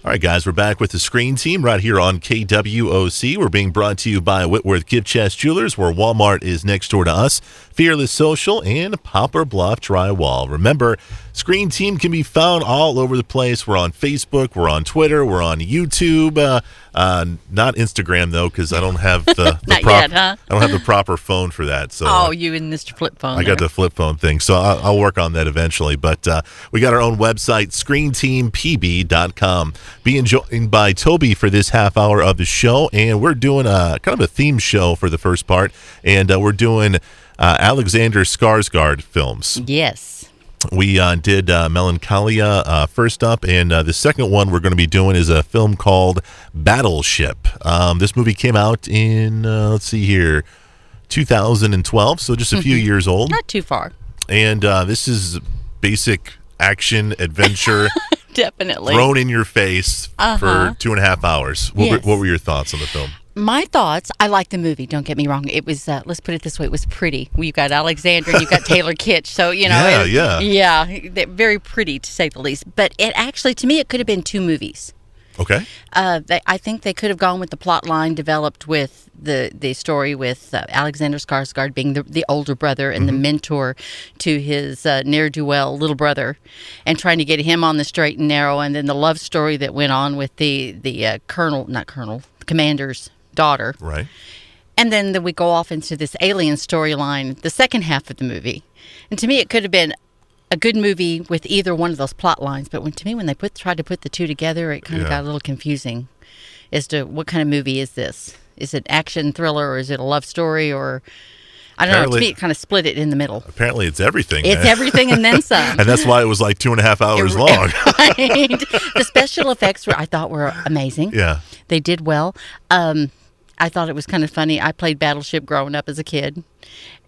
All right, guys, we're back with the Screen Team right here on KWOC. We're being brought to you by Whitworth Gift Chest Jewelers, where Walmart is next door to us, Fearless Social, and Poplar Bluff Drywall. Remember, Screen Team can be found all over the place. We're on Facebook, we're on Twitter, we're on YouTube. Not Instagram, though, because I don't have the yet, huh? I don't have the proper phone for that. So you and Mr. Flip Phone. I got the flip phone thing, so I'll work on that eventually. But we got our own website, screenteampb.com. Being joined by Toby for this half hour of the show, and we're doing a kind of a theme show for the first part, and we're doing Alexander Skarsgård films. Yes. We did Melancholia first up, and the second one we're going to be doing is a film called Battleship. This movie came out in, 2012, so just a few years old. Not too far. And this is basic action adventure. Definitely. Thrown in your face for 2.5 hours. What were your thoughts on the film? My thoughts, I like the movie, don't get me wrong. It was, let's put it this way, it was pretty. You got Alexander and you got Taylor Kitsch. So, Yeah, they're very pretty to say the least. But it actually, to me, it could have been 2 movies. Okay. I think they could have gone with the plot line developed with the story with Alexander Skarsgård being the older brother and the mentor to his ne'er-do-well little brother, and trying to get him on the straight and narrow, and then the love story that went on with the commander's daughter. Right. And then we go off into this alien storyline, the second half of the movie. And to me, it could have been a good movie with either one of those plot lines, but when they tried to put the two together, it kind of got a little confusing as to what kind of movie is this? Is it action thriller, or is it a love story, or I don't know. To me, it kind of split it in the middle. Apparently, it's everything. It's everything and then some. And that's why it was like 2.5 hours long. Right. The special effects I thought were amazing. Yeah, they did well. I thought it was kind of funny. I played Battleship growing up as a kid,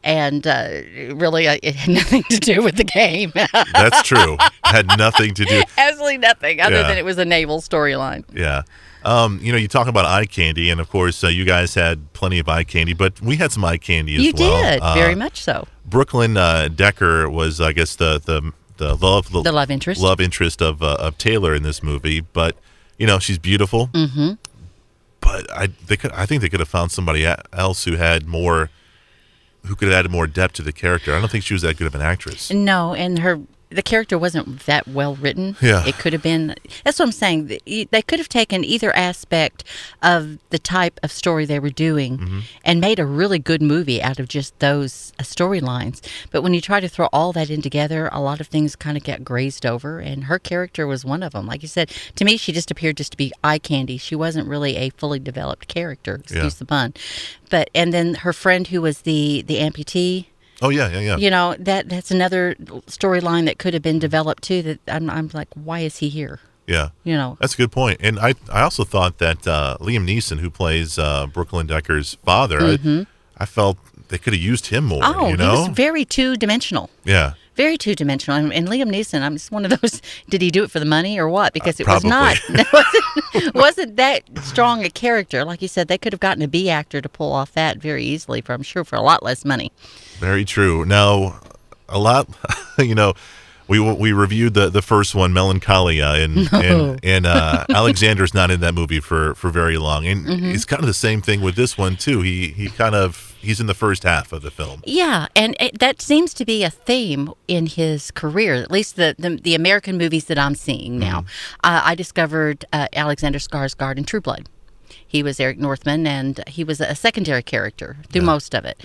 and really, it had nothing to do with the game. That's true. Had nothing to do. Absolutely nothing, other than it was a naval storyline. Yeah. You talk about eye candy, and of course, you guys had plenty of eye candy, but we had some eye candy as well. You did, very much so. Brooklyn Decker was, I guess, the love interest of Taylor in this movie, but she's beautiful. Mm-hmm. But I think they could have found somebody else who could have added more depth to the character. I don't think she was that good of an actress. No, and the character wasn't that well written. Yeah. It could have been. That's what I'm saying. They could have taken either aspect of the type of story they were doing and made a really good movie out of just those storylines. But when you try to throw all that in together, a lot of things kind of get grazed over, and her character was one of them. Like you said, to me, she just appeared just to be eye candy. She wasn't really a fully developed character, excuse the pun. And then her friend who was the amputee. Oh, yeah. That's another storyline that could have been developed, too, that I'm like, why is he here? Yeah. That's a good point. And I also thought that Liam Neeson, who plays Brooklyn Decker's father, I felt they could have used him more, he was very two-dimensional. Yeah. Very two-dimensional. And Liam Neeson, I'm just one of those, did he do it for the money or what? Because it probably. wasn't that strong a character. Like you said, they could have gotten a B actor to pull off that very easily, I'm sure, for a lot less money. Very true. Now, a lot, we reviewed the first one, Melancholia, and Alexander's not in that movie for very long, and it's kind of the same thing with this one too. He's in the first half of the film. Yeah, and that seems to be a theme in his career. At least the American movies that I'm seeing now. I discovered Alexander Skarsgård in True Blood. He was Eric Northman, and he was a secondary character through most of it.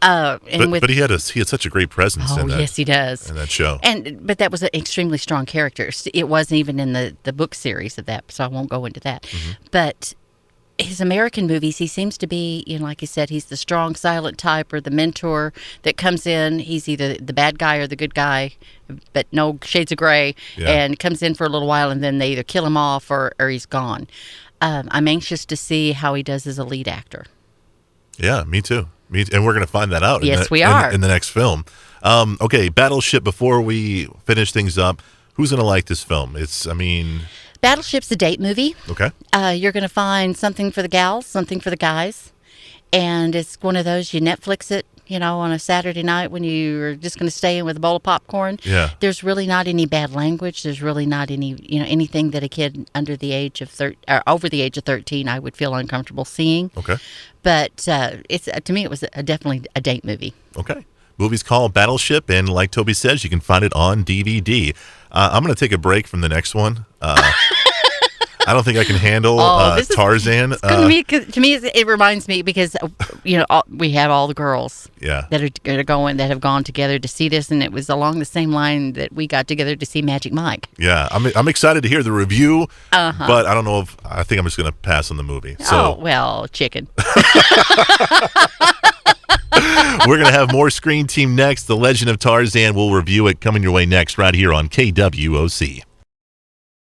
But he had such a great presence in that. Yes, he does. In that show. But that was an extremely strong character. It wasn't even in the book series of that, so I won't go into that. But his American movies, he seems to be, like you said, he's the strong, silent type or the mentor that comes in. He's either the bad guy or the good guy, but no shades of gray, and comes in for a little while, and then they either kill him off or he's gone. I'm anxious to see how he does as a lead actor. Yeah, me too. And we're going to find that out. Yes, we are. In the next film. Okay, Battleship, before we finish things up, who's going to like this film? Battleship's a date movie. Okay. You're going to find something for the gals, something for the guys. And it's one of those, you Netflix it, on a Saturday night when you're just going to stay in with a bowl of popcorn. Yeah. There's really not any bad language. There's really not any, anything that a kid under the age of or over the age of 13 I would feel uncomfortable seeing. Okay. But it's to me it was definitely a date movie. Okay. Movie's called Battleship, and like Toby says, you can find it on DVD. I'm going to take a break from the next one. I don't think I can handle Tarzan. To me, it reminds me because we have all the girls that have gone together to see this, and it was along the same line that we got together to see Magic Mike. Yeah, I'm excited to hear the review, but I don't know if I think I'm just going to pass on the movie. So. Oh well, chicken. We're going to have more Screen Team next. The Legend of Tarzan. We'll review it coming your way next right here on KWOC.